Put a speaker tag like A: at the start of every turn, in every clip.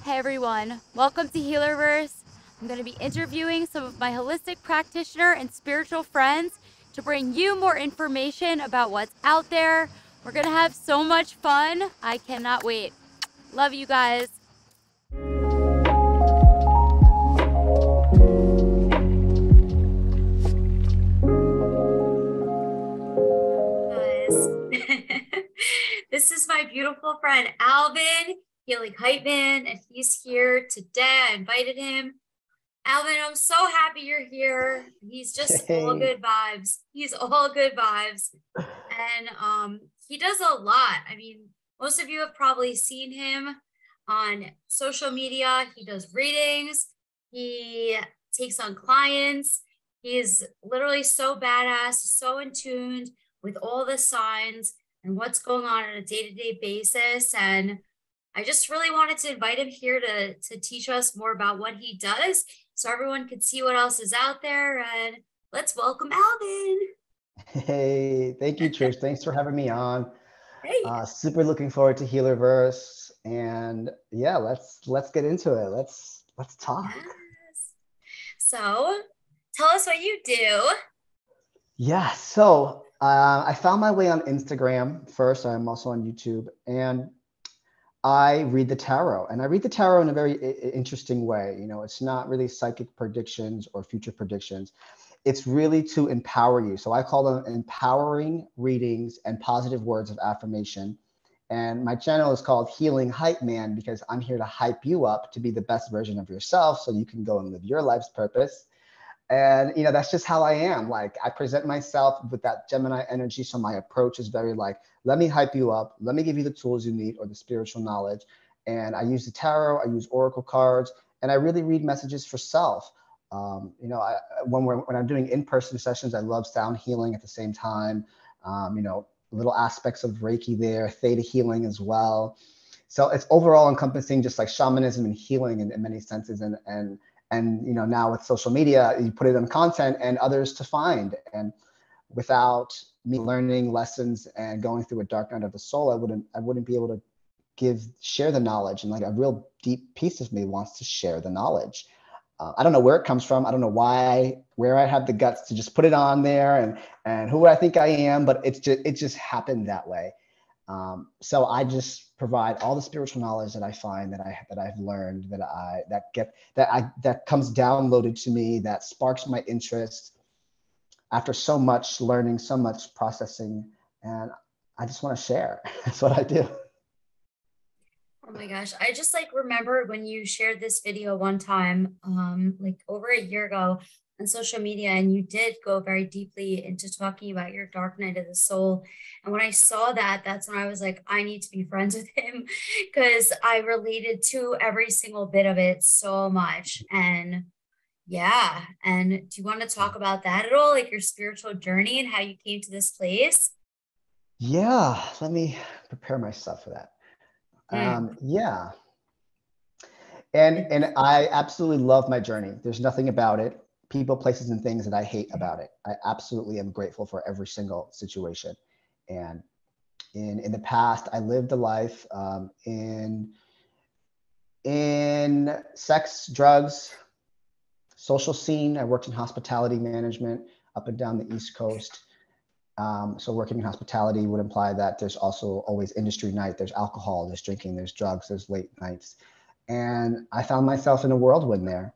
A: Hey everyone, welcome to Healerverse. I'm going to be interviewing some of my holistic practitioner and spiritual friends to bring you more information about what's out there. We're going to have so much fun. I cannot wait. Love you guys.
B: This is my beautiful friend Alvin, Healing HypeMan, and he's here today. I invited him. Alvin, I'm so happy you're here. He's just all
C: Hey,
B: good vibes. He's all good vibes. And he does a lot. I mean, most of you have probably seen him on social media. He does readings. He takes on clients. He's literally so badass, so in tune with all the signs and what's going on a day-to-day basis. And I just really wanted to invite him here to teach us more about what he does so everyone could see what else is out there. And let's welcome Alvin.
C: hey, thank you, Trish. Thanks for having me on.
B: Hey.
C: Super looking forward to Healerverse, and yeah, let's get into it. Let's talk.
B: Yes. So tell us what you do.
C: Yeah, so I found my way on Instagram first. I'm also on YouTube, and I read the tarot, and I read the tarot in a very interesting way. You know, it's not really psychic predictions or future predictions. It's really to empower you. So I call them empowering readings and positive words of affirmation. And my channel is called Healing Hype Man because I'm here to hype you up to be the best version of yourself so you can go and live your life's purpose. And that's just how I am. Like, I present myself with that Gemini energy, so my approach is very like, let me hype you up, let me give you the tools you need or the spiritual knowledge. And I use the tarot, I use oracle cards, and I really read messages for self. When I'm doing in-person sessions, I love sound healing at the same time. Little aspects of Reiki there, theta healing as well. So it's overall encompassing just like shamanism and healing in many senses. And now with social media, you put it in content and others to find. And without me learning lessons and going through a dark night of the soul, I wouldn't be able to share the knowledge. And like a real deep piece of me wants to share the knowledge. I don't know where it comes from. I don't know where I have the guts to just put it on there and who I think I am, but it just happened that way. So I just provide all the spiritual knowledge that I find that I've learned that comes downloaded to me, that sparks my interest after so much learning, so much processing, and I just want to share. That's what I do.
B: Oh my gosh. I just like remembered when you shared this video one time, like over a year ago on social media, and you did go very deeply into talking about your dark night of the soul. And when I saw that, that's when I was like, I need to be friends with him because I related to every single bit of it so much. And yeah. And do you want to talk about that at all? Like your spiritual journey and how you came to this place?
C: Yeah, let me prepare myself for that.
B: Mm.
C: Yeah. And I absolutely love my journey. There's nothing about it, people, places, and things that I hate about it. I absolutely am grateful for every single situation. And in the past, I lived a life in sex, drugs, social scene. I worked in hospitality management up and down the East Coast. So working in hospitality would imply that there's also always industry night. There's alcohol, there's drinking, there's drugs, there's late nights. And I found myself in a whirlwind there.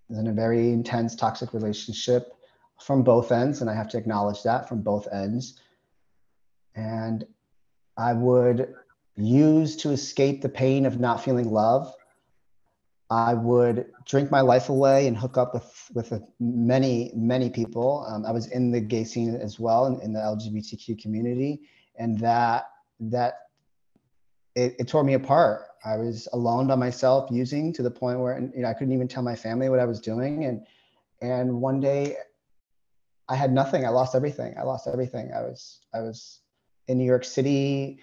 C: In a very intense, toxic relationship from both ends. And I have to acknowledge that, from both ends. And I would use to escape the pain of not feeling love. I would drink my life away and hook up with many people. I was in the gay scene as well, in the LGBTQ community, and that it tore me apart. I was alone by myself, using to the point where I couldn't even tell my family what I was doing. And one day, I had nothing. I lost everything. I was in New York City,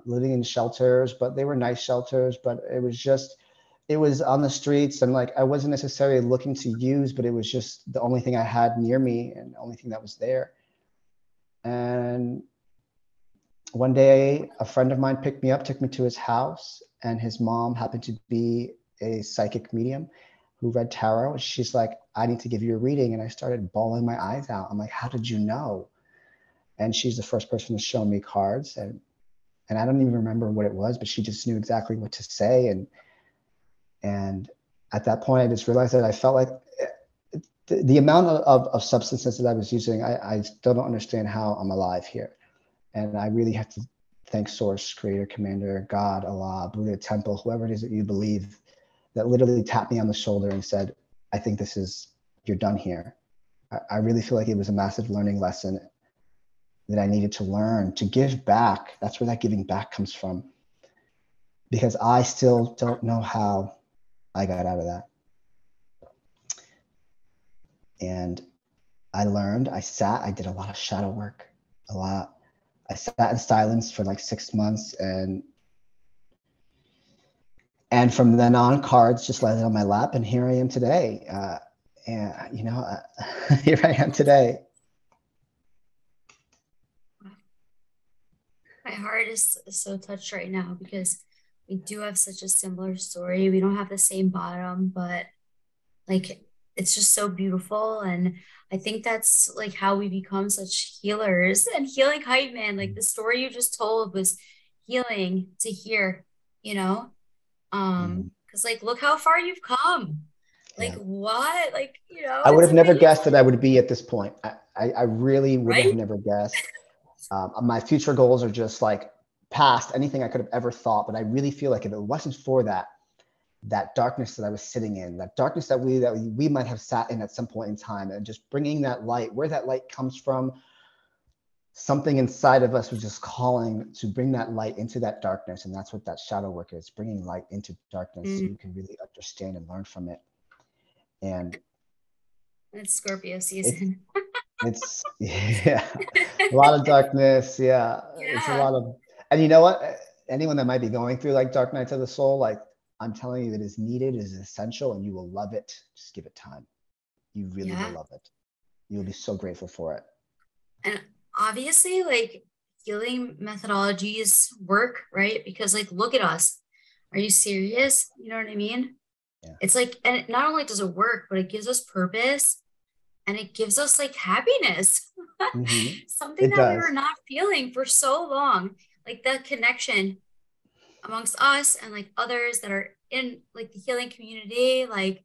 C: living in shelters, but they were nice shelters. But it was on the streets, and like I wasn't necessarily looking to use, but it was just the only thing I had near me and the only thing that was there. And one day, a friend of mine picked me up, took me to his house, and his mom happened to be a psychic medium who read tarot. And she's like, I need to give you a reading. And I started bawling my eyes out. I'm like, how did you know? And she's the first person to show me cards. And I don't even remember what it was, but she just knew exactly what to say. And at that point, I just realized that I felt like the amount of substances that I was using, I still don't understand how I'm alive here. And I really have to thank Source, Creator, Commander, God, Allah, Buddha, Temple, whoever it is that you believe, that literally tapped me on the shoulder and said, I think you're done here. I really feel like it was a massive learning lesson that I needed to learn to give back. That's where that giving back comes from. Because I still don't know how I got out of that. And I learned, I did a lot of shadow work, a lot. I sat in silence for like 6 months, and from then on, cards just landed on my lap, and here I am today. And here I am today.
B: My heart is so touched right now because we do have such a similar story. We don't have the same bottom, but like it's just so beautiful. And I think that's like how we become such healers and healing HypeMan. Like the story you just told was healing to hear, because like look how far you've come. Like what? Like,
C: I would
B: it's
C: have never
B: amazing.
C: guessed that I would be at this point. I really would have
B: Right?
C: never guessed. My future goals are just like past anything I could have ever thought. But I really feel like if it wasn't for that darkness that I was sitting in, that darkness that we might have sat in at some point in time, and just bringing that light, where that light comes from, something inside of us was just calling to bring that light into that darkness. And that's what that shadow work is, bringing light into darkness so you can really understand and learn from it. And
B: It's Scorpio season.
C: it's a lot of darkness. Yeah. It's a lot of, and you know what? Anyone that might be going through like dark nights of the soul, like I'm telling you, that is needed, is essential, and you will love it. Just give it time. You really will love it. You'll be so grateful for it.
B: And obviously, like healing methodologies work, right? Because like, look at us. Are you serious? You know what I mean? Yeah. It's like, and it not only does it work, but it gives us purpose, and it gives us like happiness. Something that we were not feeling for so long. Like the connection amongst us and like others that are in like the healing community. Like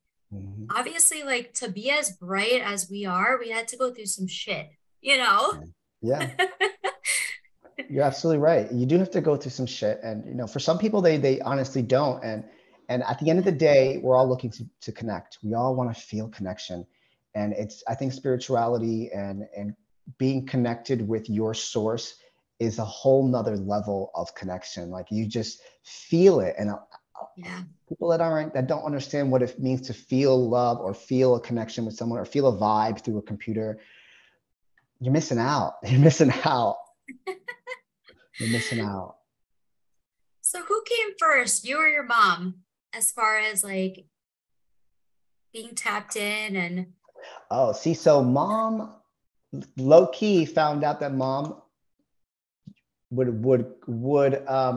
B: obviously, like to be as bright as we are, we had to go through some shit,
C: Yeah. You're absolutely right. You do have to go through some shit. And for some people, they honestly don't. And at the end of the day, we're all looking to connect. We all want to feel connection. And I think spirituality and being connected with your source is a whole nother level of connection. Like you just feel it. And people that don't understand what it means to feel love or feel a connection with someone or feel a vibe through a computer, you're missing out. You're missing out. You're missing out.
B: So who came first, you or your mom, as far as like being tapped in? And
C: so mom low key found out that mom would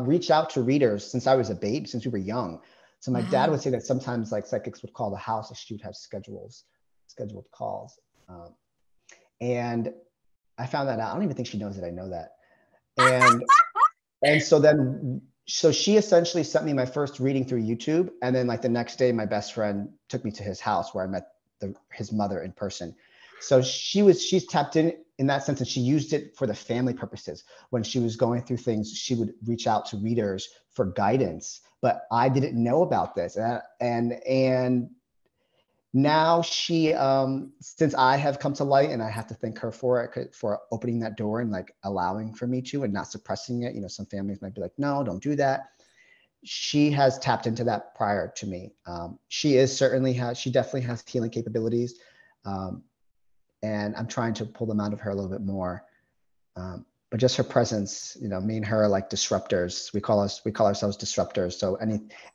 C: reach out to readers since I was a baby, since we were young. So my dad would say that sometimes like psychics would call the house, she would have scheduled calls. And I found that out. I don't even think she knows that I know that. And so she essentially sent me my first reading through YouTube. And then like the next day, my best friend took me to his house where I met his mother in person. So she's tapped in that sense, and she used it for the family purposes. When she was going through things, she would reach out to readers for guidance, but I didn't know about this. And now she, since I have come to light, and I have to thank her for it, for opening that door and like allowing for me to, and not suppressing it. Some families might be like, no, don't do that. She has tapped into that prior to me. She definitely has healing capabilities. And I'm trying to pull them out of her a little bit more. But just her presence, me and her are like disruptors. We call ourselves disruptors. So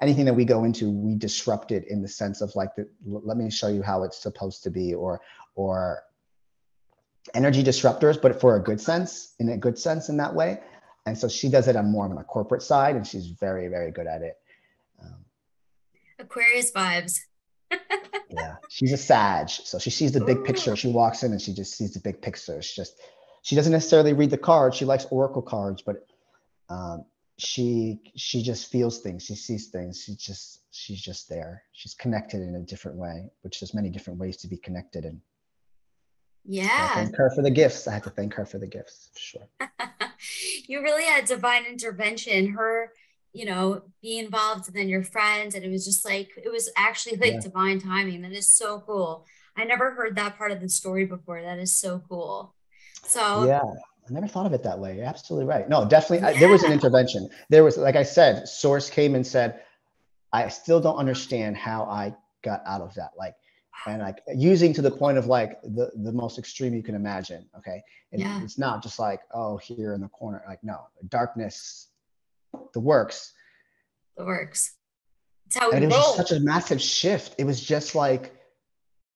C: anything that we go into, we disrupt it in the sense of like, let me show you how it's supposed to be, or energy disruptors, but in a good sense in that way. And so she does it on more of a corporate side, and she's very, very good at it.
B: Aquarius vibes.
C: Yeah, she's a Sag, so she sees the big picture.
B: Ooh.
C: She walks in and she just sees the big picture. She doesn't necessarily read the cards. She likes oracle cards, but um, she just feels things. She sees things. She's just there. She's connected in a different way, which there's many different ways to be connected. And so I
B: Yeah.
C: thank her for the gifts. I have to thank her for the gifts, for sure.
B: You really had divine intervention, her, being involved and then your friends. And it was just like, it was actually like
C: Yeah,
B: divine timing. That is so cool. I never heard that part of the story before. That is so cool. So,
C: yeah. I never thought of it that way. You're absolutely right. No, definitely. There was an
B: yeah.
C: intervention. There was, like I said, Source came and said, I still don't understand how I got out of that. Like, and like using to the point of like the most extreme you can imagine. Okay. And
B: Yeah.
C: it's not just like, oh, here in the corner. Like, no, darkness, the works.
B: It works. It's how we
C: And it was just
B: roll.
C: such a massive shift. It was just like,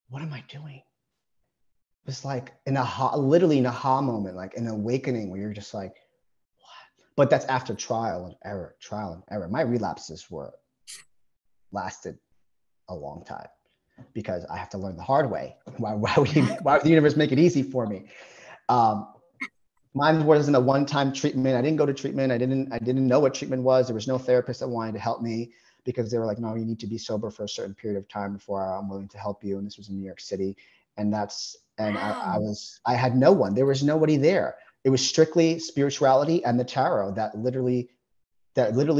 C: what am I doing? It was like literally an aha moment, like an awakening where you're just like, what? But that's after trial and error. My relapses lasted a long time, because I have to learn the hard way. Why would the universe make it easy for me? Um, Mine wasn't a one-time treatment. I didn't go to treatment. I didn't know what treatment was. There was no therapist that wanted to help me, because they were like, no, you need to be sober for a certain period of time before I'm willing to help you. And this was in New York City. And
B: Wow.
C: I had no one. There was nobody there. It was strictly spirituality and the tarot that literally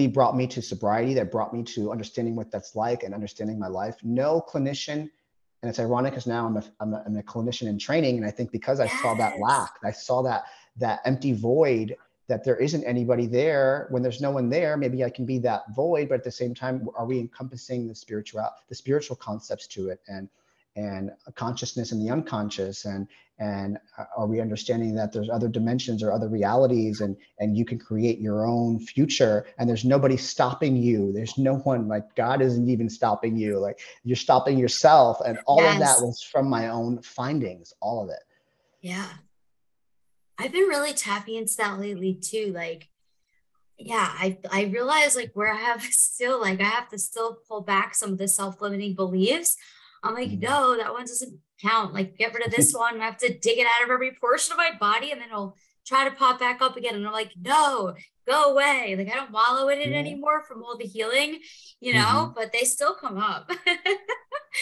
C: brought me to sobriety, that brought me to understanding what that's like and understanding my life. No clinician. And it's ironic because now I'm a clinician in training. And I think because I saw that
B: Yes.
C: lack, I saw that empty void, that there isn't anybody there. When there's no one there, maybe I can be that void. But at the same time, are we encompassing the spiritual concepts to it, and consciousness and the unconscious, and are we understanding that there's other dimensions or other realities, and you can create your own future, and there's nobody stopping you. There's no one, like God isn't even stopping you, like you're stopping yourself. And all of that
B: Yes.
C: was from my own findings, all of it.
B: Yeah. I've been really tapping into that lately too. Like, yeah, I realize like where I have still like I have to still pull back some of the self-limiting beliefs. I'm like,
C: Mhm.
B: no, that one doesn't count. Like, get rid of this one. I have to dig it out of every portion of my body, and then it'll try to pop back up again. And I'm like, no, go away. Like, I don't wallow in it
C: Yeah.
B: anymore from all the healing,
C: Mhm.
B: but they still come up.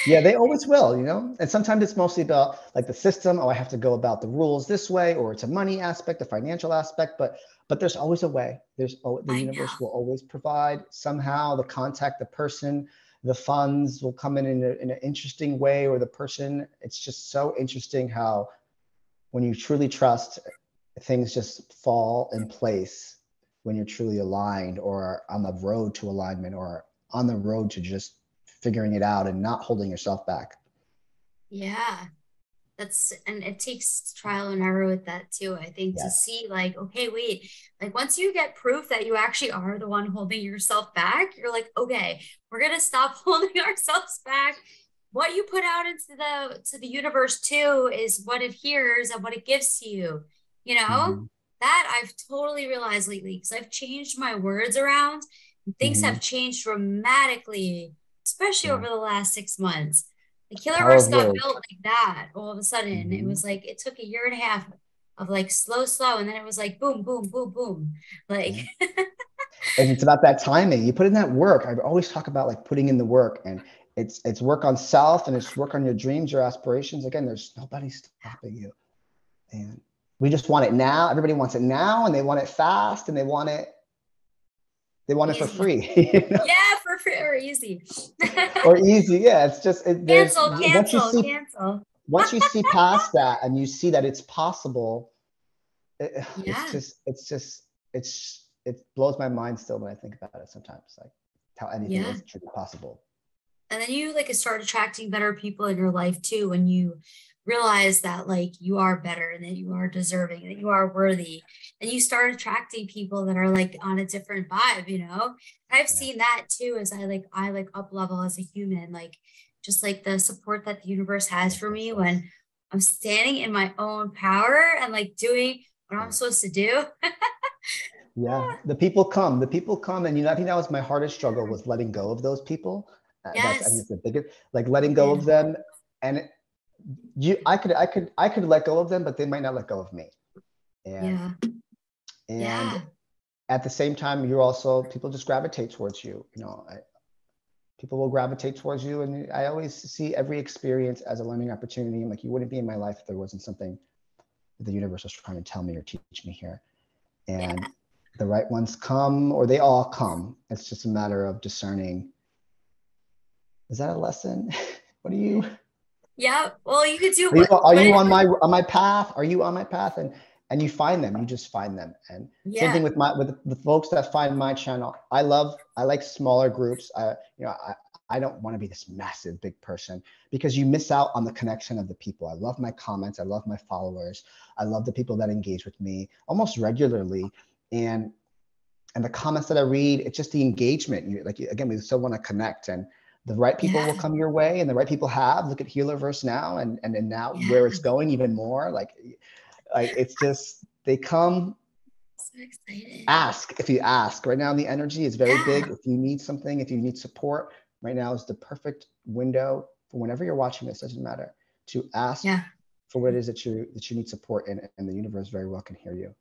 C: Yeah, they always will, And sometimes it's mostly about like the system. Oh, I have to go about the rules this way, or it's a money aspect, a financial aspect. But there's always a way. The
B: I know.
C: universe will always provide somehow. The contact, the person, the funds will come in an interesting way, or the person. It's just so interesting how when you truly trust, things just fall in place when you're truly aligned, or on the road to alignment, or on the road to just figuring it out and not holding yourself back.
B: Yeah. And it takes trial and error with that too. I think to
C: Yes.
B: see like, okay, wait, like once you get proof that you actually are the one holding yourself back, you're like, okay, we're gonna stop holding ourselves back. What you put out into the universe too is what it hears and what it gives to you. You know,
C: Mm-hmm.
B: that I've totally realized lately because I've changed my words around. And things
C: Mm-hmm.
B: have changed dramatically, especially
C: Yeah.
B: over the last 6 months. The
C: Power
B: Healerverse
C: of
B: got
C: words.
B: built like that all of a sudden. It
C: Mm-hmm.
B: was like it took a year and a half of like slow, and then it was like boom, boom, boom, boom. Like,
C: Yeah. And it's about that timing. You put in that work. I always talk about like putting in the work, and it's work on self, and it's work on your dreams, your aspirations. Again, there's nobody stopping you. And we just want it now. Everybody wants it now, and they want it fast, and they want it for
B: easy.
C: free,
B: Yeah, for free or easy.
C: or easy. Yeah, it's just there's
B: Cancel, cancel, cancel.
C: once you see past that, and you see that it's possible. it, it's
B: Yeah.
C: just it blows my mind still when I think about it sometimes, like how anything
B: Yeah.
C: is truly possible.
B: And then you like start attracting better people in your life too when you realize that like you are better and that you are deserving and that you are worthy, and you start attracting people that are like on a different vibe. I've
C: Yeah,
B: seen that too as I up level as a human, like just like the support that the universe has
C: yes,
B: for
C: yes,
B: me
C: yes.
B: when I'm standing in my own power and like doing what I'm
C: Yeah.
B: supposed to do.
C: Yeah, the people come, and I think that was my hardest struggle, was letting go of those people. That's, I think
B: Yes.
C: it's the biggest, like letting go
B: Yeah.
C: of them. And I could let go of them, but they might not let go of me. And,
B: Yeah.
C: and
B: Yeah.
C: at the same time, you're also, people just gravitate towards you. You know, people will gravitate towards you. And I always see every experience as a learning opportunity. I'm like, you wouldn't be in my life if there wasn't something that the universe was trying to tell me or teach me here. And
B: Yeah.
C: the right ones come, or they all come. It's just a matter of discerning. Is that a lesson? What are you?
B: Yeah. Well, you could do
C: Are
B: what
C: you
B: it,
C: on my path? Are you on my path? And you find them. You just find them. And same thing
B: yeah.
C: with with the folks that find my channel. I like smaller groups. I don't want to be this massive big person, because you miss out on the connection of the people. I love my comments. I love my followers. I love the people that engage with me almost regularly. And the comments that I read, it's just the engagement. Again, we still want to connect, and the right people
B: Yeah.
C: will come your way, and the right people have. Look at Healerverse now, and now
B: Yeah.
C: where it's going even more. Like it's just, they come.
B: So excited.
C: Ask. If you ask right now, the energy is very
B: Yeah.
C: big. If you need something, if you need support, right now is the perfect window for whenever you're watching this. Doesn't matter, to ask
B: Yeah.
C: for what it is that you need support in, and the universe very well can hear you,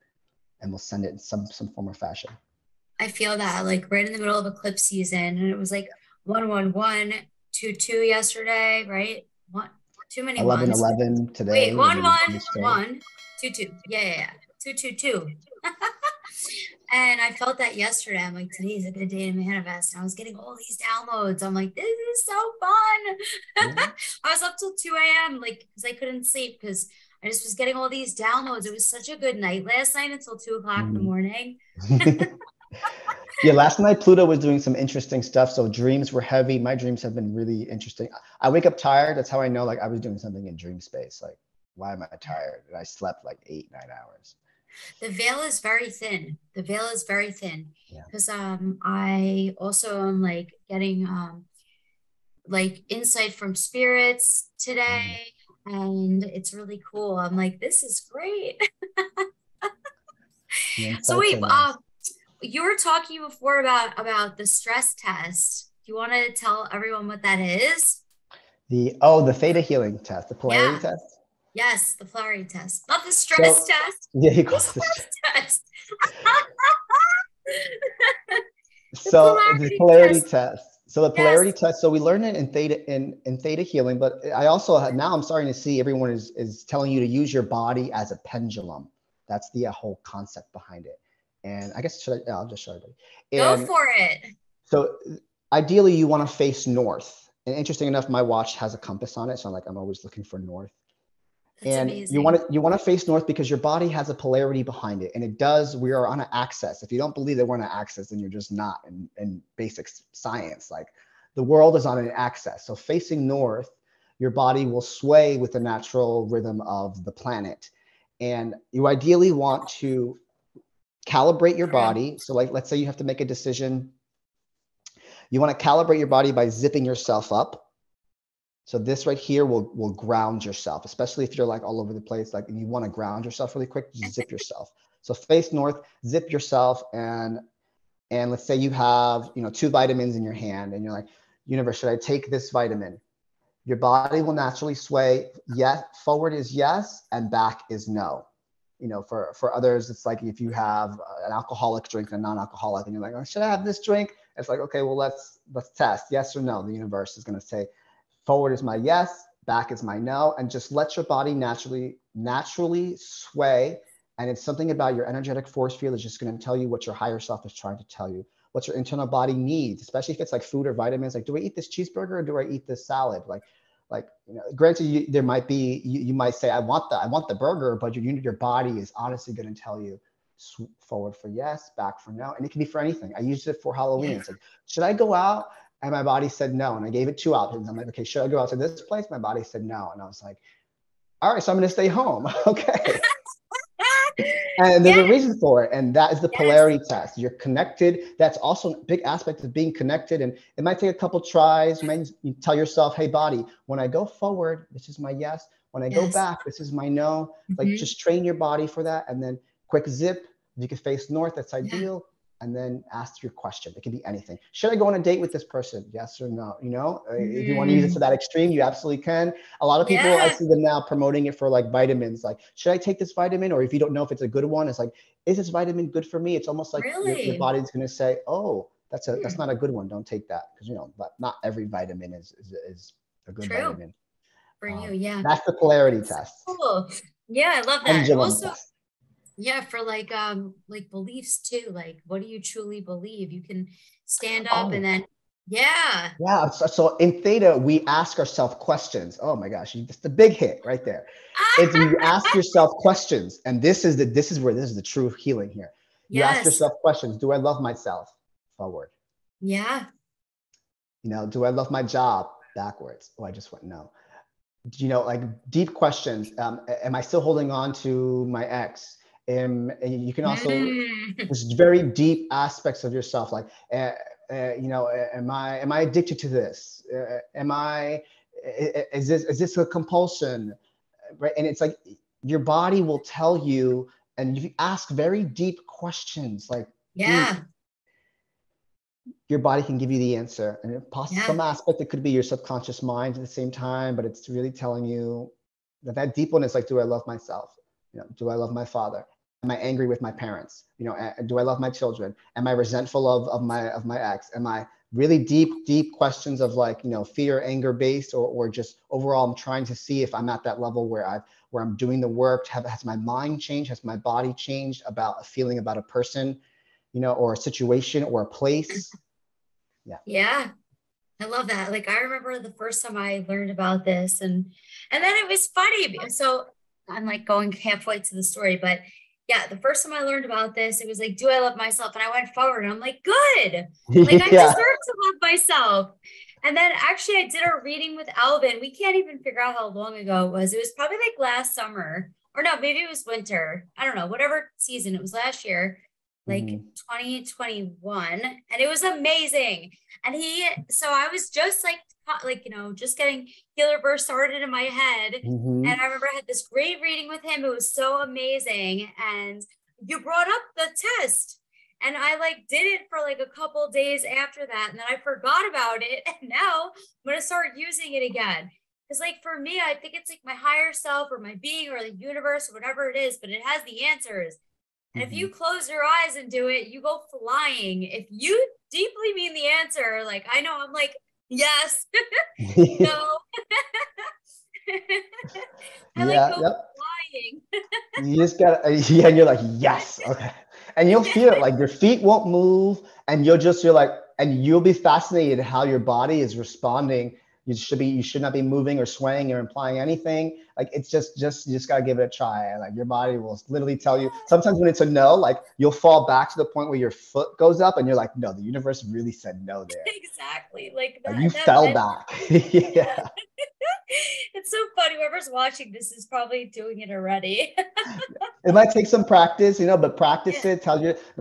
C: and will send it in some form or fashion.
B: I feel that like right in the middle of eclipse season, and it was like 11122 yesterday, right? One, too many ones.
C: 11/11
B: Wait,
C: today
B: one
C: in
B: one
C: the state.
B: one two two. Yeah. 222. And I felt that yesterday. I'm like, today's a good day to manifest. And I was getting all these downloads. I'm like, this is so fun.
C: Yeah.
B: I was up till 2 a.m. like because I couldn't sleep because I just was getting all these downloads. It was such a good night last night until 2 o'clock in the morning.
C: Yeah, last night Pluto was doing some interesting stuff. So dreams were heavy. My dreams have been really interesting. I wake up tired. That's how I know, like, I was doing something in dream space. Like, why am I tired? And I slept like 8-9 hours.
B: The veil is very thin. The veil is very thin.
C: Yeah.
B: Because I also am like getting like insight from spirits today. And it's really cool. I'm like, this is great. So
C: Insights
B: wait,
C: are nice.
B: you were talking before about the stress test. Do you want to tell everyone what that is?
C: The theta healing test, the polarity
B: Yeah.
C: test.
B: Yes, the polarity test, not the stress
C: So
B: test.
C: yeah, you
B: The
C: call it
B: stress test. The
C: so the
B: polarity
C: polarity
B: test.
C: test. So the
B: Yes.
C: polarity test. So we learn it in theta healing, but I also now I'm starting to see everyone is telling you to use your body as a pendulum. That's the whole concept behind it. And I guess I'll just show everybody.
B: Go
C: And
B: for it.
C: so ideally you want to face north. And interesting enough, my watch has a compass on it, so I'm always looking for north.
B: That's
C: And you want
B: amazing.
C: to face north because your body has a polarity behind it, and it does. We are on an axis. If you don't believe that we're on an axis, then you're just not in basic science. Like, the world is on an axis. So facing north, your body will sway with the natural rhythm of the planet, and you ideally want to calibrate your
B: True.
C: body. So, like, let's say you have to make a decision. You want to calibrate your body by zipping yourself up. So this right here will ground yourself, especially if you're like all over the place, like, and you want to ground yourself really quick, just zip yourself. So face north, zip yourself, and let's say you have 2 vitamins in your hand, and you're like, universe, should I take this vitamin? Your body will naturally sway. Yes, forward is yes, and back is no. For others, it's like if you have an alcoholic drink and a non-alcoholic, and you're like, oh, should I have this drink? It's like, okay, well, let's test, yes or no. The universe is going to say, forward is my yes, back is my no, and just let your body naturally sway. And it's something about your energetic force field is just going to tell you what your higher self is trying to tell you, what your internal body needs, especially if it's like food or vitamins. Like, do I eat this cheeseburger or do I eat this salad? Granted, there might be, you might say, I want the burger, but your body is honestly going to tell you forward for yes, back for no. And it can be for anything. I used it for Halloween.
B: Yeah.
C: It's like, should I go out? And my body said no. And I gave it 2 options. I'm like, okay, should I go out to this place? My body said no. And I was like, all right, so I'm going to stay home. Okay. And there's a reason for it. And that is the polarity test. You're connected. That's also a big aspect of being connected. And it might take a couple tries. You tell yourself, hey, body, when I go forward, this is my yes. When I go back, this is my no. Like, just train your body for that. And then quick zip. If you can face north, that's ideal. and then ask your question. It can be anything. Should I go on a date with this person? Yes or no? You know, if you want to use it to that extreme, you absolutely can. A lot of people, I see them now promoting it for like vitamins. Like, should I take this vitamin? Or if you don't know if it's a good one, it's like, is this vitamin good for me? It's almost like your body's going to say, oh, that's not a good one. Don't take that. Because, you know, but not every vitamin is a good vitamin.
B: For you. Yeah.
C: That's the polarity test.
B: Cool. Yeah. I love that.
C: Pendulum test.
B: Yeah, for like beliefs too. Like, what do you truly believe? You can stand up and then, yeah.
C: So in theta, we ask ourselves questions. Oh my gosh, that's the big hit right there. It's you ask yourself questions, and this is the true healing here. You ask yourself questions. Do I love myself? Forward.
B: Yeah.
C: You know, do I love my job? Backwards. Oh, I just went no. You know, like deep questions. Am I still holding on to my ex? And you can also, there's very deep aspects of yourself, like, you know, am I addicted to this? Is this a compulsion? Right? And it's like your body will tell you, and if you ask very deep questions, like, your body can give you the answer. And some aspect, it could be your subconscious mind at the same time, but it's really telling you that deep one is like, do I love myself? You know, do I love my father? Am I angry with my parents? You know, do I love my children? Am I resentful of my ex? Am I really deep questions of like, you know, fear, anger based, or just overall, I'm trying to see if I'm at that level where I'm doing the work. Has my mind changed? Has my body changed about a feeling about a person, you know, or a situation or a place?
B: Yeah. I love that. Like, I remember the first time I learned about this, and then it was funny. So I'm like going halfway to the story, but yeah, the first time I learned about this, it was like, do I love myself? And I went forward and I'm like, good. Like, I deserve to love myself. And then actually I did a reading with Alvin. We can't even figure out how long ago it was. It was probably like last summer, or no, maybe it was winter. I don't know, whatever season. It was last year, like 2021. And it was amazing. And so I was just like, you know, just getting Healerverse started in my head. And I remember I had this great reading with him. It was so amazing. And you brought up the test, and I like did it for like a couple days after that. And then I forgot about it. And now I'm going to start using it again. Because like for me, I think it's like my higher self or my being or the universe or whatever it is, but it has the answers. And if you close your eyes and do it, you go flying. If you deeply mean the answer, like I know, I'm like, yes, no. I like go flying.
C: You just got, and you're like, yes, okay. And you'll feel it, like your feet won't move, and you're like, and you'll be fascinated how your body is responding. You should not be moving or swaying or implying anything. Like it's just you just gotta give it a try. And like your body will literally tell you. Sometimes when it's a no, like you'll fall back to the point where your foot goes up, and you're like, no, the universe really said no there.
B: Exactly, like that.
C: And you fell back. Yeah.
B: It's so funny. Whoever's watching this is probably doing it already.
C: It might take some practice, you know, but practice it.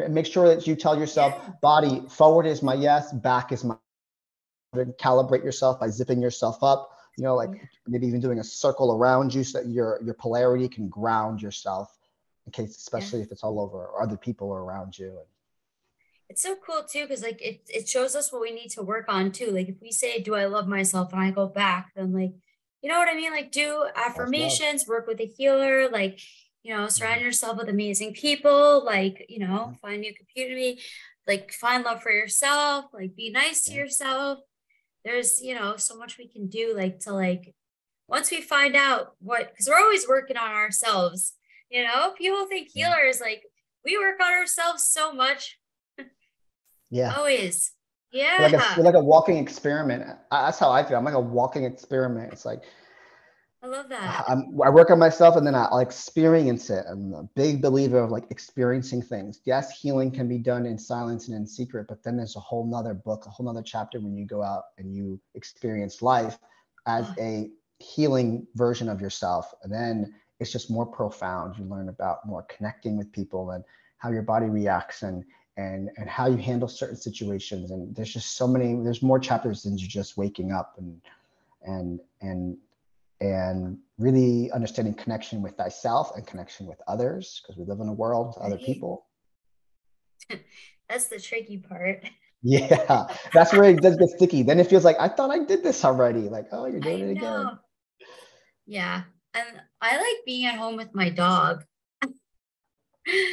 C: Make sure that you tell yourself, body, forward is my yes, back is my. Calibrate yourself by zipping yourself up, you know, like maybe even doing a circle around you so that your polarity can ground yourself in case, especially if it's all over or other people are around you.
B: It's so cool too, because like it shows us what we need to work on too. Like if we say, do I love myself? And I go back, then like, you know what I mean? Like do affirmations, work with a healer, like, you know, surround yourself with amazing people, like, you know, find new community, like find love for yourself, like be nice to yourself. There's, you know, so much we can do, like to like, once we find out because we're always working on ourselves, you know, people think healers, like we work on ourselves so much. Always. Yeah.
C: You're like a walking experiment. That's how I feel. I'm like a walking experiment. It's like,
B: I love that.
C: I work on myself and then I'll experience it. I'm a big believer of like experiencing things. Yes, healing can be done in silence and in secret, but then there's a whole nother book, a whole nother chapter when you go out and you experience life as a healing version of yourself. And then it's just more profound. You learn about more connecting with people and how your body reacts and how you handle certain situations. And there's just there's more chapters than you just waking up and really understanding connection with thyself and connection with others, because we live in a world with other people.
B: That's the tricky part.
C: Yeah, that's where it does get sticky. Then it feels like I thought I did this already. Like, oh, you're doing
B: I
C: it again.
B: know. Yeah. And I like being at home with my dog.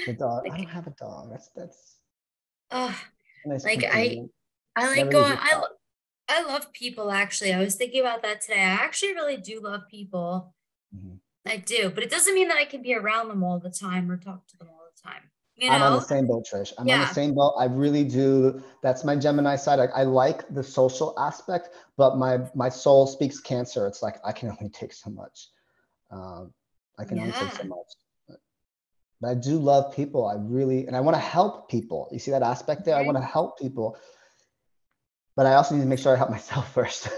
C: The dog. I don't
B: Like,
C: have a dog. That's
B: uh,
C: a nice
B: like
C: companion.
B: I like
C: Never
B: going,
C: leaves your side.
B: I love people actually. I was thinking about that today. I actually really do love people.
C: Mhm.
B: I do, but it doesn't mean that I can be around them all the time or talk to them all the time. You
C: I'm on the
B: know?
C: same boat, Trish. I'm on the
B: Yeah.
C: same boat. I really do. That's my Gemini side. I like the social aspect, but my soul speaks Cancer. It's like I can only take so much. Um, I can only take so
B: Yeah.
C: much. But I do love people. I really, and I want to help people. You see that aspect there? I want
B: Mhm.
C: to help people, but I also need to make sure I help myself first.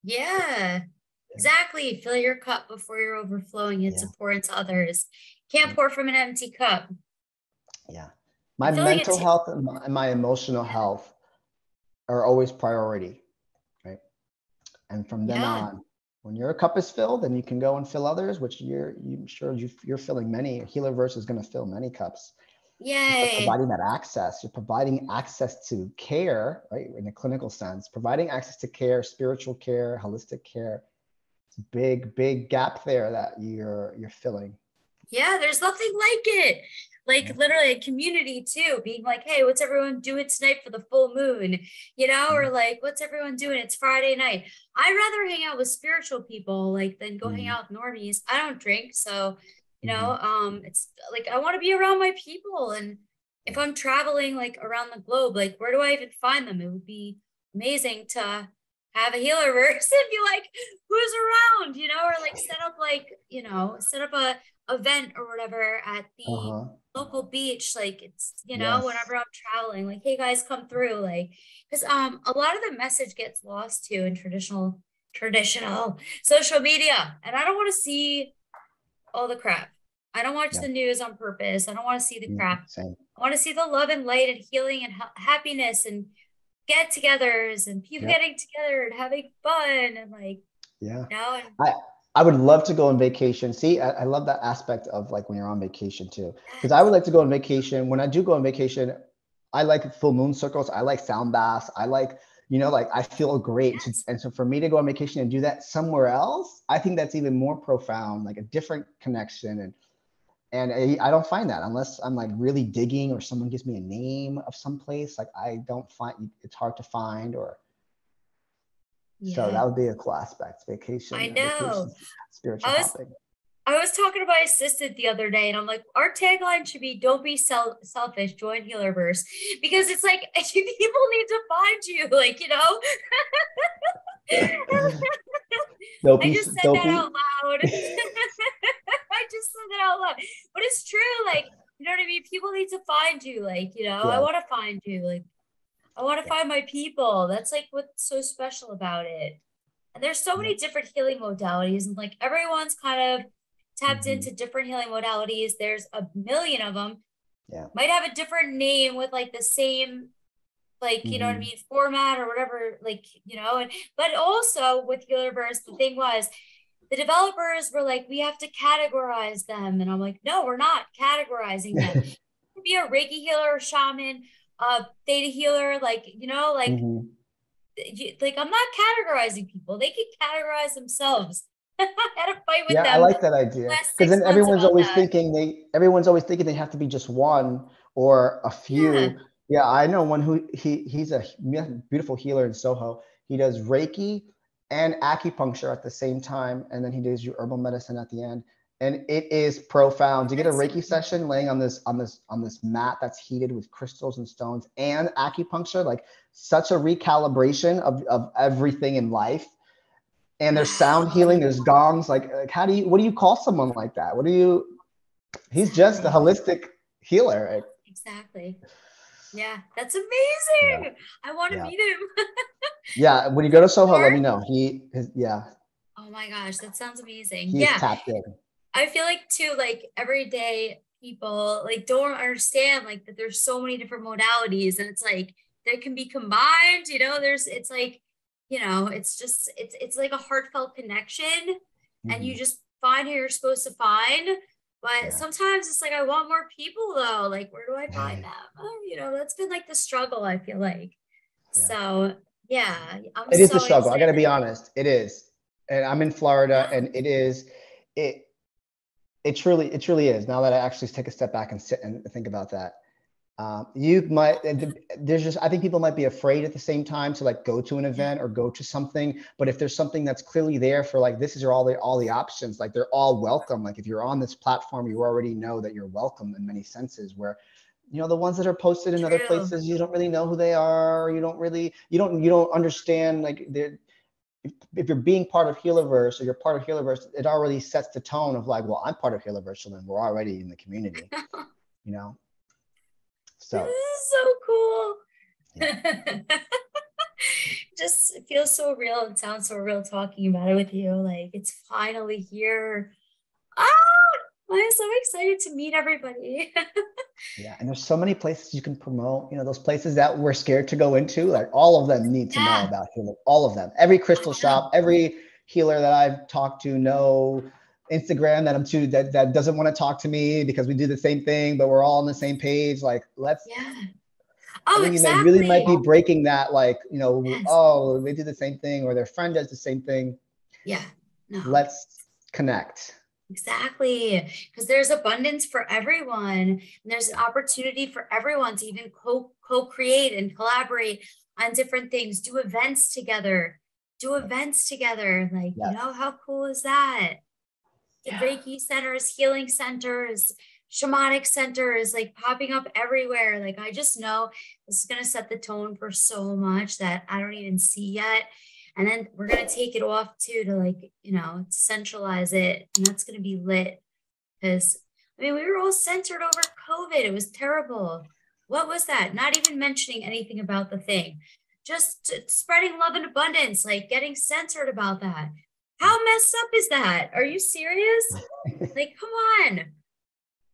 B: Yeah.
C: Yeah.
B: Exactly. Fill your cup before you're overflowing. It's
C: Yeah.
B: important to others. Can't pour from an empty cup.
C: Yeah.
B: I
C: My
B: feel like
C: mental
B: it's,
C: health and my emotional health are always priority, right? And from then
B: yeah.
C: on, when your cup is filled, then you can go and fill others, which you're filling many. Healerverse is going to fill many cups. You're
B: Yay.
C: providing that access. You're providing access to care, right? In a clinical sense, providing access to care, spiritual care, holistic care. It's a big, big gap there that you're filling.
B: Yeah, there's nothing like it.
C: Yeah.
B: Like literally a community too, being like, hey, what's everyone doing tonight for the full moon? You know,
C: Yeah.
B: or like, what's everyone doing? It's Friday night. I'd rather hang out with spiritual people like than go hang
C: Mhm.
B: out with normies. I don't drink, so
C: Mhm.
B: it's like I want to be around my people. And if
C: Yeah.
B: I'm traveling like around the globe, like where do I even find them? It would be amazing to have a Healerverse and be like, who's around, or like set up a event or whatever at the
C: Uh-huh.
B: local beach. Like it's,
C: Yes.
B: whenever I'm traveling, like, hey guys, come through. Like, because a lot of the message gets lost too in traditional social media. And I don't want to see all the crap. I don't watch
C: Yeah.
B: the news on purpose. I don't want to see the crap.
C: Same.
B: I want to see the love and light and healing and happiness and get-togethers and people
C: Yep.
B: getting together and having fun and like,
C: Yeah.
B: and
C: I I would love to go on vacation. See, I love that aspect of like when you're on vacation too. Because I
B: yes,
C: would like to go on vacation. When I do go on vacation, I like full moon circles. I like sound baths. I like, like I feel great.
B: yes,
C: And so for me to go on vacation and do that somewhere else, I think that's even more profound, like a different connection. And I don't find that unless I'm like really digging or someone gives me a name of some place. Like I don't find it's hard to find or so
B: yeah,
C: that would be a cool aspect.
B: I
C: Vacation,
B: know.
C: spiritual
B: I was
C: hopping.
B: I was talking to my assistant the other day, and I'm like, our tagline should be "Don't be selfish, join Healerverse," because it's like people need to find you, like
C: Don't
B: I
C: be,
B: just said
C: don't
B: that
C: be.
B: out loud. I just said that out loud, but it's true. Like, you know what I mean? People need to find you. Like, I
C: Yeah,
B: want to find you. Like, I want to
C: yeah.
B: find my people. That's like what's so special about it. And there's so
C: Yep.
B: many different healing modalities, and like everyone's kind of tapped
C: Hmm.
B: into different healing modalities. There's a million of them.
C: Yeah.
B: Might have a different name with like the same, like, you know what I
C: Hmm.
B: mean, format or whatever, like, and but also with Healerverse, the thing was the developers were like, we have to categorize them. And I'm like, no, we're not categorizing them. You can be a Reiki healer, shaman, theta healer, like,
C: Hmm.
B: like I'm not categorizing people. They can categorize themselves. I had a fight with
C: Yeah, I
B: them
C: like that idea
B: last
C: because
B: six
C: then
B: months about that.
C: everyone's always thinking they have to be just one or a
B: Yeah.
C: few. Yeah, I know one who he's a beautiful healer in Soho. He does Reiki and acupuncture at the same time, and then he does your herbal medicine at the end. And it is profound to get a
B: That's so
C: Reiki
B: cool.
C: session laying on this mat that's heated with crystals and stones and acupuncture, like such a recalibration of everything in life. And there's sound
B: Wow.
C: healing, there's gongs. Like what do you call someone like that? He's just a
B: Exactly.
C: holistic healer. Right?
B: Exactly. Yeah. That's
C: Yeah,
B: amazing. I want to
C: yeah,
B: meet him.
C: yeah. When you go to Soho, let
B: Or,
C: me know. Yeah,
B: oh my gosh, that sounds amazing.
C: he is
B: Yeah.
C: tapped in.
B: I feel like too, like everyday people like don't understand like that there's so many different modalities and it's like they can be combined, there's it's like, it's just it's like a heartfelt connection and you
C: Mhm.
B: just find who you're supposed to find. But
C: Yeah.
B: sometimes it's like, I want more people though. Like, where do I find them? You know, that's been like the struggle, I feel like.
C: Yeah.
B: So yeah, I'm
C: It is the
B: so
C: struggle. I got to be
B: excited.
C: honest. It is. And I'm in Florida,
B: Yeah.
C: and it it truly is. Now that I actually take a step back and sit and think about that, you might, there's just, I think people might be afraid at the same time to like go to an
B: Yeah.
C: event or go to something. But if there's something that's clearly there for like, this is all the options, like they're all welcome. Like if you're on this platform, you already know that you're welcome in many senses, where, you know, the ones that are posted in other
B: True.
C: places, you don't really know who they are. You don't really, you don't understand, like they're, if you're being part of Healerverse or you're part of Healerverse, it already sets the tone of like, well, I'm part of Healerverse, so then we're already in the community, you know?
B: This
C: So,
B: is so cool.
C: yeah.
B: Just it feels so real and sounds so real talking about it with you. Like it's finally here. Ah, I'm so excited to meet everybody.
C: Yeah, and there's so many places you can promote. You know, those places that we're scared to go into, like all of them need to know
B: Yeah,
C: about healing. All of them. Every
B: I
C: crystal
B: know.
C: shop, every healer that I've talked to know Instagram that I'm to that doesn't want to talk to me because we do the same thing, but we're all on the same page. Like, let's,
B: Yeah.
C: I
B: Oh,
C: think they really might
B: exactly.
C: be breaking that, like, you know,
B: Yes.
C: oh, they do the same thing or their friend does the same thing.
B: Yeah. No.
C: Let's connect.
B: Exactly. Because there's abundance for everyone. And there's an opportunity for everyone to even co-create and collaborate on different things, do events together, do events together. Like, you
C: Yes.
B: know, how cool is that?
C: Yeah.
B: Reiki centers, healing centers, shamanic centers, like popping up everywhere. Like, I just know this is going to set the tone for so much that I don't even see yet. And then we're going to take it off too to like, you know, centralize it. And that's going to be lit because I mean, we were all censored over COVID. It was terrible. What was that? Not even mentioning anything about the thing, just spreading love and abundance, like getting censored about that. How messed up is that? Are you serious? Like, come on.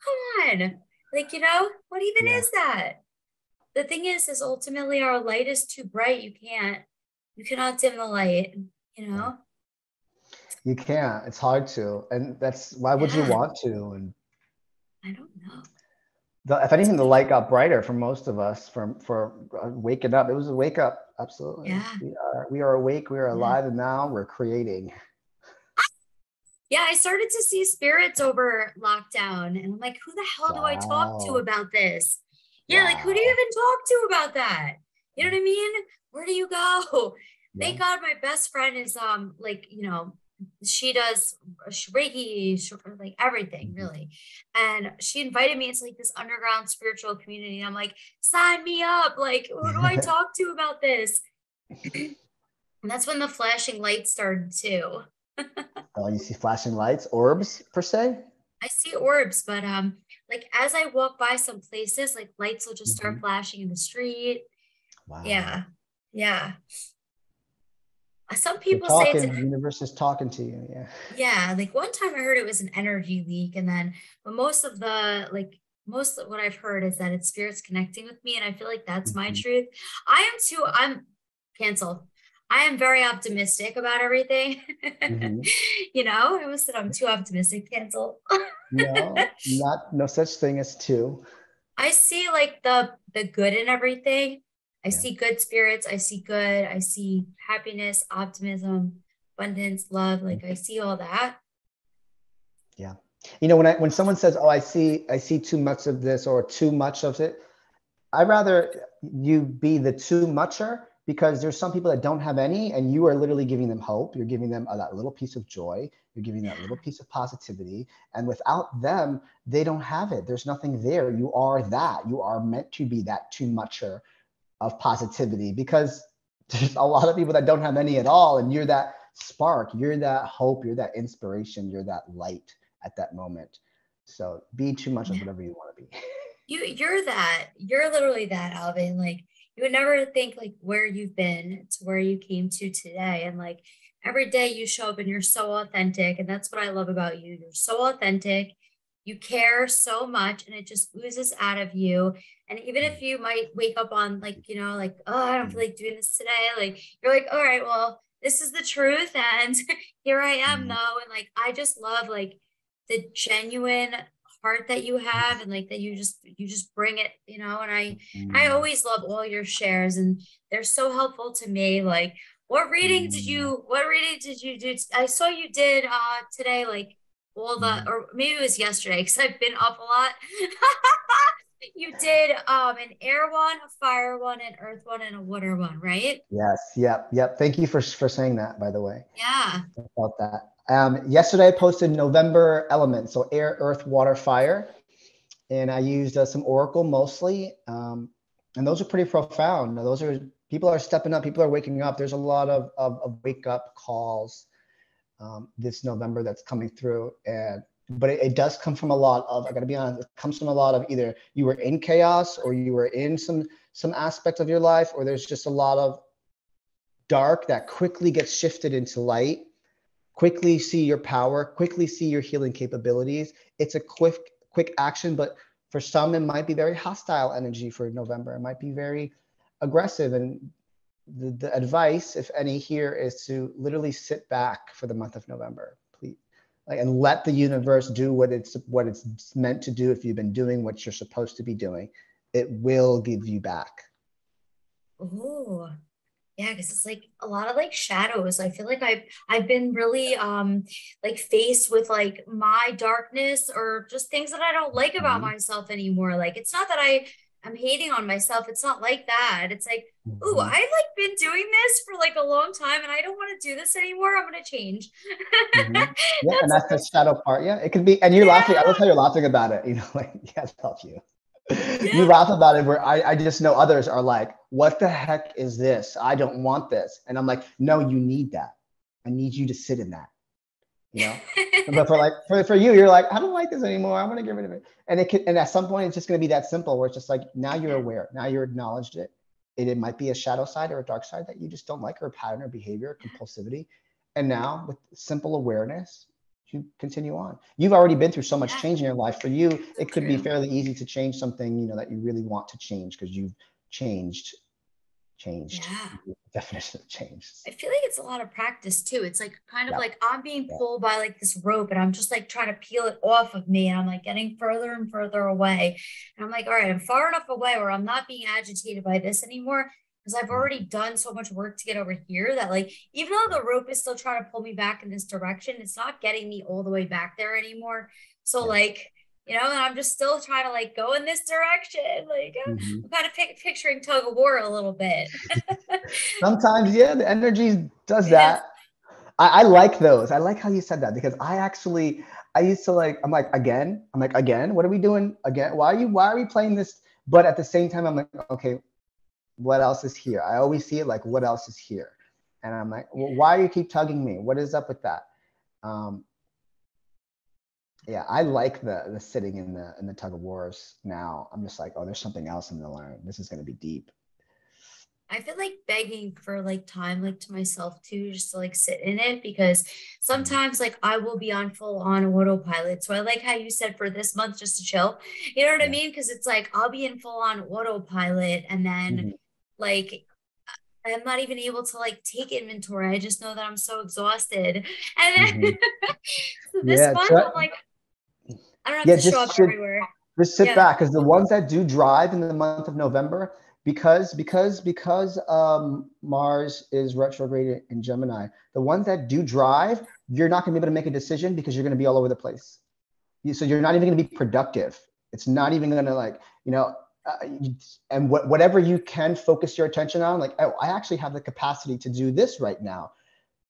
B: Come on. Like, you know, what even
C: Yeah.
B: is that? The thing is ultimately our light is too bright. You cannot dim the light, you know?
C: You can't. It's hard to. And that's why would you
B: Yeah,
C: want to? And
B: I don't know.
C: if anything, the light got brighter for most of us for waking up. It was a wake up. Absolutely.
B: Yeah.
C: We are awake. We are
B: Yeah.
C: alive, and now we're creating.
B: Yeah, I started to see spirits over lockdown, and I'm like, who the hell do I talk to
C: Wow.
B: about this? Yeah, like who do you
C: Wow.
B: even talk to about that? You know what I mean? Where do you go?
C: Yeah.
B: Thank God my best friend is like, you know, she does Reiki, like everything really. And she invited me into like this underground spiritual community. And I'm like, sign me up. Like, who do I talk to about this? And that's when the flashing lights started too.
C: Oh, you see flashing lights, orbs per se?
B: I see orbs, but like as I walk by some places, like lights will just start
C: Mhm.
B: flashing in the street.
C: Wow.
B: Yeah. Yeah. Some
C: They're
B: people say it's
C: talking. The universe is talking to you. Yeah.
B: yeah, like one time I heard it was an energy leak, and then but most of what I've heard is that it's spirits connecting with me, and I feel like that's my
C: Mhm.
B: truth. I'm cancel. I am very optimistic about everything.
C: Mhm.
B: You know, I almost said I'm too optimistic, cancel.
C: No, no such thing as two.
B: I see like the good in everything. I
C: Yeah.
B: see good spirits. I see good. I see happiness, optimism, abundance, love. Like I see all that.
C: Yeah. You know, when someone says, "Oh, I see too much of this or too much of it," I'd rather you be the too mucher, because there's some people that don't have any, and you are literally giving them hope. You're giving them that little piece of joy. You're giving that little piece of positivity. And without them, they don't have it. There's nothing there. You are that. You are meant to be that too mucher of positivity, because there's a lot of people that don't have any at all. And you're that spark. You're that hope. You're that inspiration. You're that light at that moment. So be too much of
B: Yeah.
C: whatever you want to be.
B: You're that. You're literally that, Alvin. Like you would never think like where you've been to where you came to today. And like every day you show up and you're so authentic. And that's what I love about you. You're so authentic. You care so much and it just oozes out of you. And even if you might wake up on like, you know, like, oh, I don't feel like doing this today. Like you're like, all right, well, this is the truth. And here I am
C: Mhm.
B: though. And like I just love like the genuine heart that you have, and like that you just bring it, you know. And I always love all your shares, and they're so helpful to me. Like, what reading did you do? I saw you did today, like all the, or maybe it was yesterday, because I've been up a lot. You did an air one, a fire one, an earth one, and a water one, right?
C: Yes. Yep. Thank you for saying that, by the way.
B: Yeah.
C: About that. Yesterday I posted November elements, so air, earth, water, fire, and I used some oracle mostly, and those are pretty profound. Those are, people are stepping up, people are waking up. There's a lot of wake up calls this November that's coming through, but it does come from a lot of, I gotta be honest, it comes from a lot of either you were in chaos or you were in some aspect of your life, or there's just a lot of dark that quickly gets shifted into light. Quickly see your power, quickly see your healing capabilities. It's a quick action, but for some, it might be very hostile energy for November. It might be very aggressive. And the advice, if any, here is to literally sit back for the month of November, please. Like, and let the universe do what it's meant to do. If you've been doing what you're supposed to be doing, it will give you back.
B: Oh, yeah, because it's like a lot of like shadows. I feel like I've been really like faced with like my darkness, or just things that I don't like about myself anymore. Like, it's not that I'm hating on myself. It's not like that. It's like, ooh, I've like been doing this for like a long time, and I don't want to do this anymore. I'm gonna change.
C: Yeah, and that's the shadow part. Yeah, it could be. And you're laughing. I love how you're laughing about it. You know, like, yeah, I love you. You laugh about it, where I just know others are like, what the heck is this? I don't want this. And I'm like, no, you need that. I need you to sit in that, you know? But for you, you're like, I don't like this anymore. I want to get rid of it. And and at some point, it's just going to be that simple, where it's just like, now you're aware. Now you're acknowledged it. It might be a shadow side or a dark side that you just don't like, or a pattern or behavior, or compulsivity. And now with simple awareness, you continue on. You've already been through so much change in your life. For you, it could be fairly easy to change something, you know, that you really want to change, because you've changed.
B: Yeah.
C: The definition of change.
B: I feel like it's a lot of practice too. It's like kind of like I'm being pulled by like this rope, and I'm just like trying to peel it off of me, and I'm like getting further and further away. And I'm like, all right, I'm far enough away where I'm not being agitated by this anymore, because I've already done so much work to get over here, that like, even though the rope is still trying to pull me back in this direction, it's not getting me all the way back there anymore. So like, you know, and I'm just still trying to like go in this direction. Like, I'm kind of picturing tug of war a little bit.
C: Sometimes, yeah, the energy does that. I like those. I like how you said that, because I used to like, I'm like, again, what are we doing again? Why are we playing this? But at the same time, I'm like, okay, what else is here? I always see it like, what else is here? And I'm like, well, why do you keep tugging me? What is up with that? Yeah, I like the sitting in the tug of wars now. I'm just like, oh, there's something else I'm gonna learn. This is gonna be deep.
B: I feel like begging for like time, like to myself too, just to like sit in it, because sometimes like I will be on full on autopilot. So I like how you said for this month just to chill. You know what I mean? Because it's like I'll be in full on autopilot, and then like I'm not even able to like take inventory. I just know that I'm so exhausted. And then so this month I'm like, I don't have to show up everywhere.
C: Just sit back, because the ones that do drive in the month of November, because Mars is retrograde in Gemini, the ones that do drive, you're not going to be able to make a decision, because you're going to be all over the place. So you're not even going to be productive. It's not even going to, like, you know, and whatever you can focus your attention on, like, oh, I actually have the capacity to do this right now.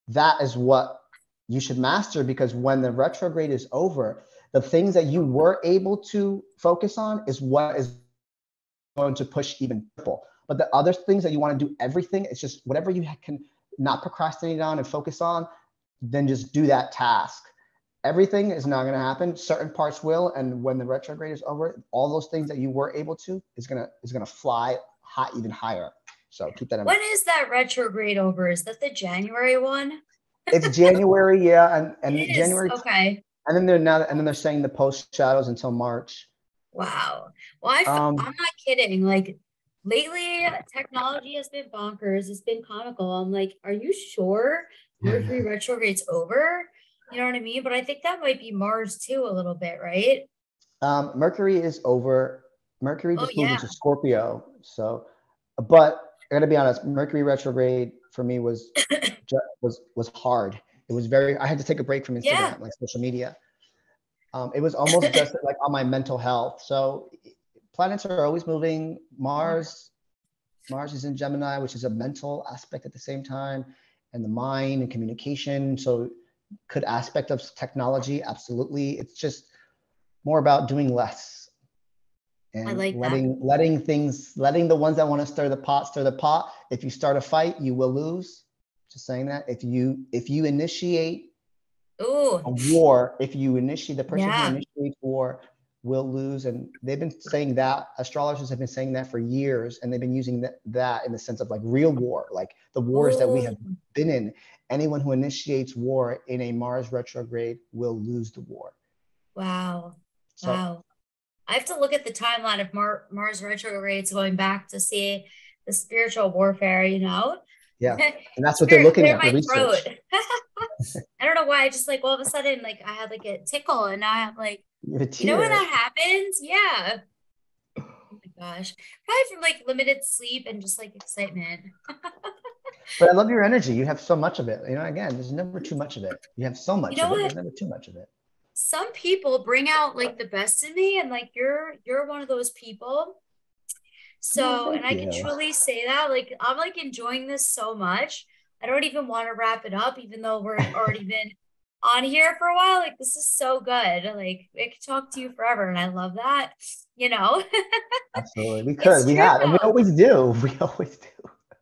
C: That is what you should master, because when the retrograde is over, the things that you were able to focus on is what is going to push even triple. But the other things that you want to do, everything, it's just whatever you can not procrastinate on and focus on, then just do that task. Everything is not going to happen. Certain parts will, and when the retrograde is over, all those things that you were able to is gonna fly high, even higher. So keep that in mind.
B: When is that retrograde over? Is that the January one?
C: It's January, yeah, and January.
B: Okay.
C: And then they're saying the post shadows until March.
B: Wow. Well, I'm not kidding. Like, lately, technology has been bonkers. It's been comical. I'm like, are you sure Mercury retrograde's over? You know what I mean? But I think that might be Mars too, a little bit, right?
C: Mercury is over. Mercury
B: Oh
C: just moved
B: yeah.
C: into Scorpio. So, but I gotta be honest, Mercury retrograde for me was hard. It was very, I had to take a break from
B: Yeah.
C: Instagram, like social media. It was almost just like on my mental health. So planets are always moving. Mars is in Gemini, which is a mental aspect at the same time, and the mind and communication. So could aspect of technology, absolutely. It's just more about doing less
B: I
C: and
B: like that.
C: letting the ones that want to stir the pot. If you start a fight, you will lose. Just saying that. If you initiate a
B: Ooh,
C: war, if you initiate the person who
B: yeah.
C: initiates war will lose. And they've been saying that, astrologers have been saying that for years, and they've been using that in the sense of like real war, like the wars that we
B: Ooh,
C: have been in. Anyone who initiates war in a Mars retrograde will lose the war.
B: wow.
C: So
B: Wow. I have to look at the timeline of Mars retrogrades going back to see the spiritual warfare, you know?
C: yeah, and that's what they're
B: Spirit
C: looking
B: clear
C: at, the
B: my throat.
C: research.
B: I don't know why. I just like all of a sudden, like I had like a tickle and now I have like,
C: The
B: you know when
C: tear.
B: that happens? Yeah. Oh my gosh. Probably from like limited sleep and just like excitement.
C: But I love your energy. You have so much of it. Again, there's never too much of it. You have so
B: You
C: much
B: know
C: of it.
B: what?
C: There's never too much of it.
B: Some people bring out like the best in me and like you're one of those people.
C: Oh,
B: So, and
C: thank
B: I can
C: you.
B: truly say that, like, I'm like enjoying this so much. I don't even want to wrap it up, even though we're already been on here for a while. Like, this is so good. Like, I could talk to you forever, and I love that, you know?
C: Absolutely. We could.
B: It's
C: We
B: true
C: have. And we
B: though.
C: always do. We always do.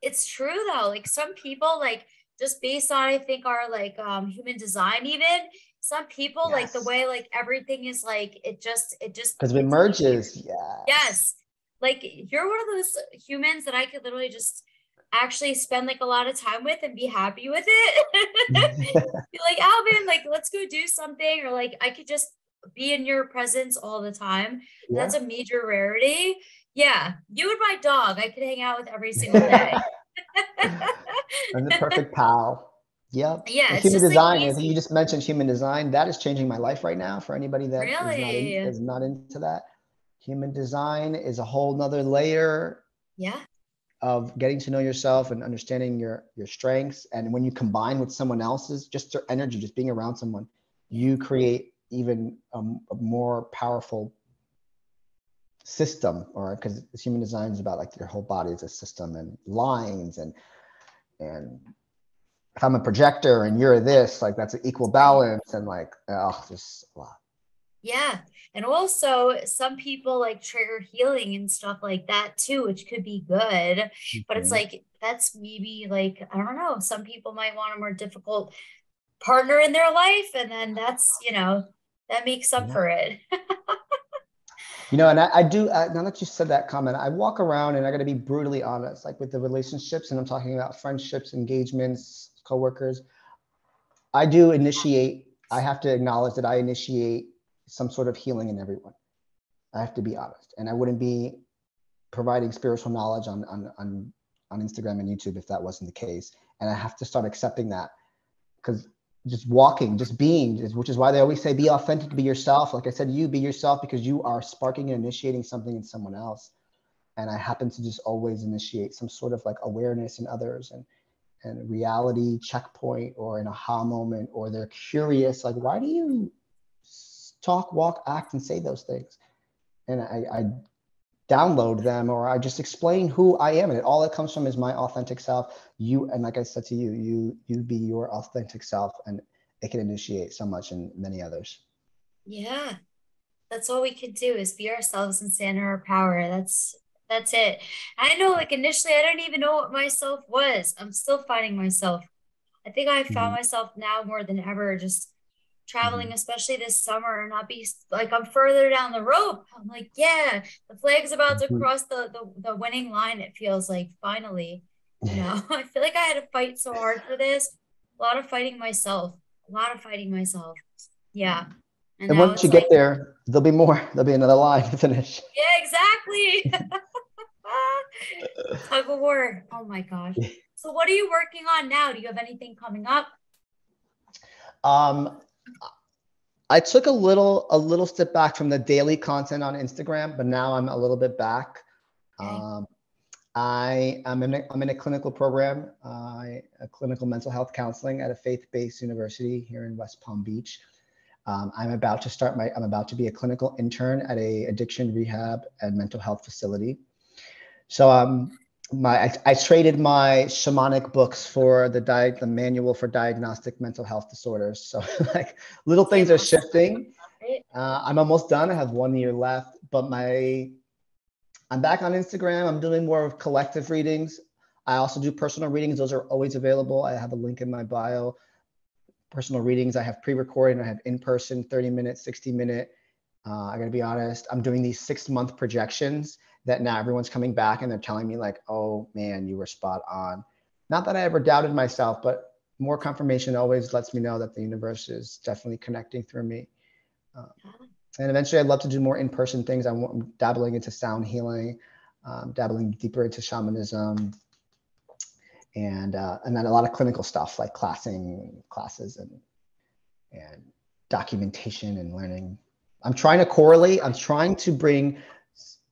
B: It's true though. Like, some people, like, just based on, I think, our like human design, even some people, like, the
C: Yes.
B: way like everything is like, it just
C: Because it
B: hits easier.
C: merges. Yes.
B: Yes. Like you're one of those humans that I could literally just actually spend like a lot of time with and be happy with it. Be like, Alvin, like, let's go do something. Or like, I could just be in your presence all the time. And
C: Yeah.
B: that's a major rarity. Yeah. You and my dog, I could hang out with every single day.
C: I'm the perfect pal. Yep.
B: Yeah.
C: And
B: It's
C: human
B: just like
C: design, I think you
B: easy.
C: just mentioned human design. That is changing my life right now for anybody that
B: Really?
C: is not into that. Human design is a whole nother layer
B: Yeah.
C: of getting to know yourself and understanding your strengths. And when you combine with someone else's, just their energy, just being around someone,
B: Yeah.
C: you create even a more powerful system. Or because human design is about like your whole body is a system and lines, and if I'm a projector and you're this, like that's an equal
B: Right.
C: balance, and like, oh, just a lot.
B: Yeah. And also, some people like trigger healing and stuff like that too, which could be good. But it's
C: Mhm.
B: like, that's maybe like, I don't know, some people might want a more difficult partner in their life. And then that's, that makes up
C: Yeah.
B: for it.
C: And I do, now that you said that comment, I walk around and I got to be brutally honest, like with the relationships, and I'm talking about friendships, engagements, coworkers. I do initiate, I have to acknowledge that I initiate some sort of healing in everyone. I have to be honest. And I wouldn't be providing spiritual knowledge on Instagram and YouTube if that wasn't the case. And I have to start accepting that, because just walking, just being, which is why they always say be authentic, be yourself. Like I said, you be yourself because you are sparking and initiating something in someone else. And I happen to just always initiate some sort of like awareness in others, and reality checkpoint or an aha moment, or they're curious, like, why do you talk, walk, act, and say those things? And I download them, or I just explain who I am, and all it comes from is my authentic self. And like I said to you, you be your authentic self, and it can initiate so much in many others.
B: Yeah. That's all we could do is be ourselves and stand in our power. That's it. I know like initially I didn't even know what myself was. I'm still finding myself. I think I found
C: Mhm.
B: myself now more than ever, just traveling,
C: Mhm.
B: especially this summer, and not be like I'm further down the rope. I'm like, yeah, the flag's about to
C: Mhm.
B: cross the winning line. It feels like finally, I feel like I had to fight so hard for this. A lot of fighting myself, a lot of fighting myself. Yeah. And
C: And
B: now
C: once
B: it's
C: you get
B: like,
C: there, there'll be more. There'll be another line to finish.
B: yeah, exactly. Tug of war. Oh my gosh. So what are you working on now? Do you have anything coming up?
C: Um, I took a little step back from the daily content on Instagram, but now I'm a little bit back.
B: Okay.
C: I'm in a clinical program, a clinical mental health counseling at a faith-based university here in West Palm Beach. I'm about to be a clinical intern at a addiction rehab and mental health facility. So I traded my shamanic books for the manual for diagnostic mental health disorders. So like little things are shifting. I'm almost done. I have 1 year left, but I'm back on Instagram. I'm doing more of collective readings. I also do personal readings. Those are always available. I have a link in my bio. Personal readings. I have pre-recorded. I have in-person 30-minute, 60-minute. I gotta be honest. I'm doing these 6-month projections that now everyone's coming back and they're telling me like, oh man, you were spot on. Not that I ever doubted myself, but more confirmation always lets me know that the universe is definitely connecting through me. And eventually I'd love to do more in-person things. I'm dabbling into sound healing, dabbling deeper into shamanism, and then a lot of clinical stuff like classes and documentation and learning. I'm trying to bring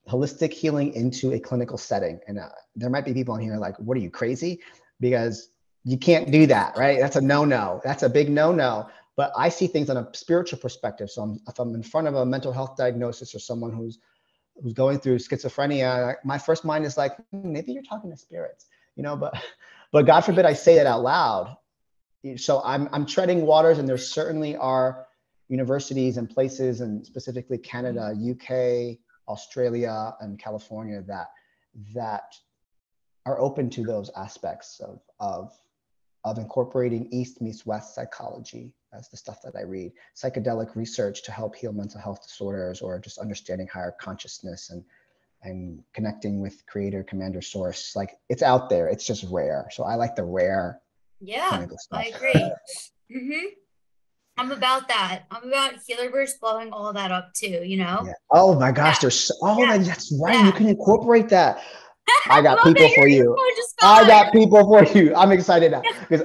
C: holistic healing into a clinical setting. And there might be people in here like, what are you, crazy? Because you can't do that, right? That's a no-no. That's a big no-no. But I see things on a spiritual perspective. So if I'm in front of a mental health diagnosis or someone who's going through schizophrenia, my first mind is like, maybe you're talking to spirits, but God forbid I say that out loud. So I'm treading waters, and there certainly are universities and places, and specifically Canada, UK, Australia, and California that are open to those aspects of incorporating East meets West psychology as the stuff that I read, psychedelic research to help heal mental health disorders, or just understanding higher consciousness and connecting with creator, commander, source. Like, it's out there, it's just rare. So I like the rare clinical stuff.
B: I agree. I'm about that. I'm about Healerverse blowing all that up too,
C: Yeah. Oh my gosh, that's right.
B: Yeah.
C: You can incorporate that. I got people for you.
B: I
C: got people for you. I'm excited now because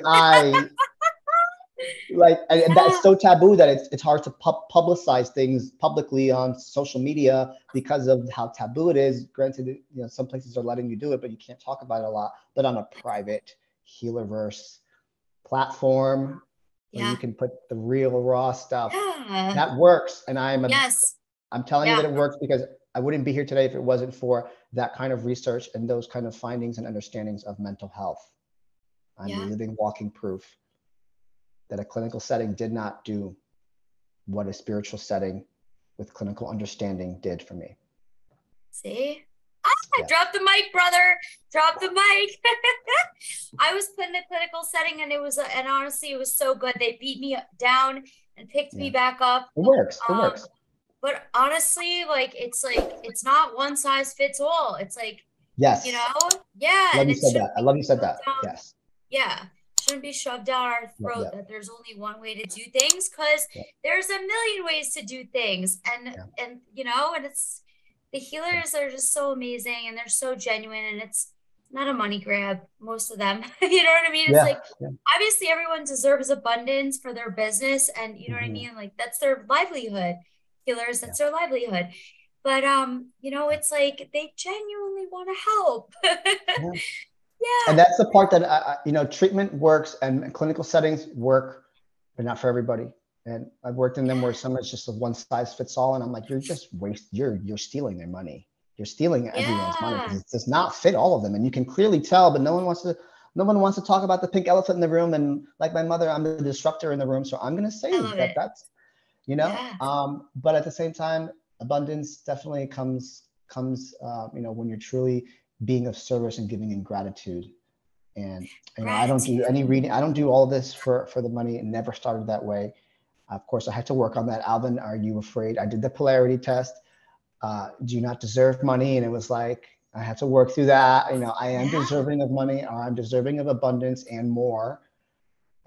C: that's so taboo that it's hard to publicize things publicly on social media because of how taboo it is. Granted, some places are letting you do it, but you can't talk about it a lot. But on a private Healerverse platform, where you can put the real raw stuff, that works. And I'm telling you that it works, because I wouldn't be here today if it wasn't for that kind of research and those kind of findings and understandings of mental health. I'm living walking proof that a clinical setting did not do what a spiritual setting with clinical understanding did for me.
B: See? Drop the mic, brother. Drop the mic. I was put in a clinical setting, and honestly, it was so good. They beat me down and picked me back up.
C: It works.
B: But honestly, it's not one size fits all. It's like,
C: yes.
B: Yeah.
C: I love you said that. Yes.
B: Yeah. Shouldn't be shoved down our throat that there's only one way to do things, because there's a million ways to do things. And it's, the healers are just so amazing, and they're so genuine, and it's not a money grab, most of them. You know what I mean? It's obviously everyone deserves abundance for their business, and you know what I mean? Like, that's their livelihood. Healers, that's their livelihood. But it's like they genuinely want to help.
C: And that's the part that treatment works and clinical settings work, but not for everybody. And I've worked in them where someone's just a one size fits all, and I'm like, you're just you're stealing their money. You're stealing everyone's money, because it does not fit all of them, and you can clearly tell. But no one wants to talk about the pink elephant in the room. And like my mother, I'm the disruptor in the room, so I'm gonna say that's But at the same time, abundance definitely comes when you're truly being of service and giving in gratitude. And I don't do any reading. I don't do all this for the money. It never started that way. Of course, I had to work on that. Alvin, are you afraid? I did the polarity test. Do you not deserve money? And it was like, I had to work through that. I am deserving of money, or I'm deserving of abundance and more.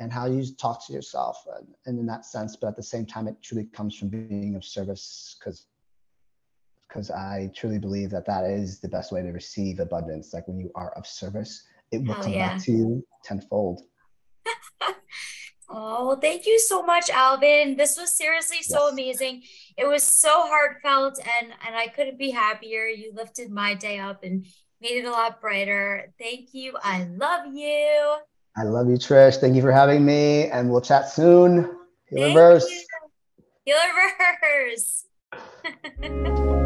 C: And how you talk to yourself, and in that sense. But at the same time, it truly comes from being of service, because I truly believe that is the best way to receive abundance. Like, when you are of service, it will come back to you tenfold.
B: Oh, well, thank you so much, Alvin. This was seriously so
C: Yes.
B: amazing. It was so heartfelt, and I couldn't be happier. You lifted my day up and made it a lot brighter. Thank you. I love you.
C: I love you, Trish. Thank you for having me, and we'll chat soon.
B: Thank
C: Healerverse.
B: you. Healerverse.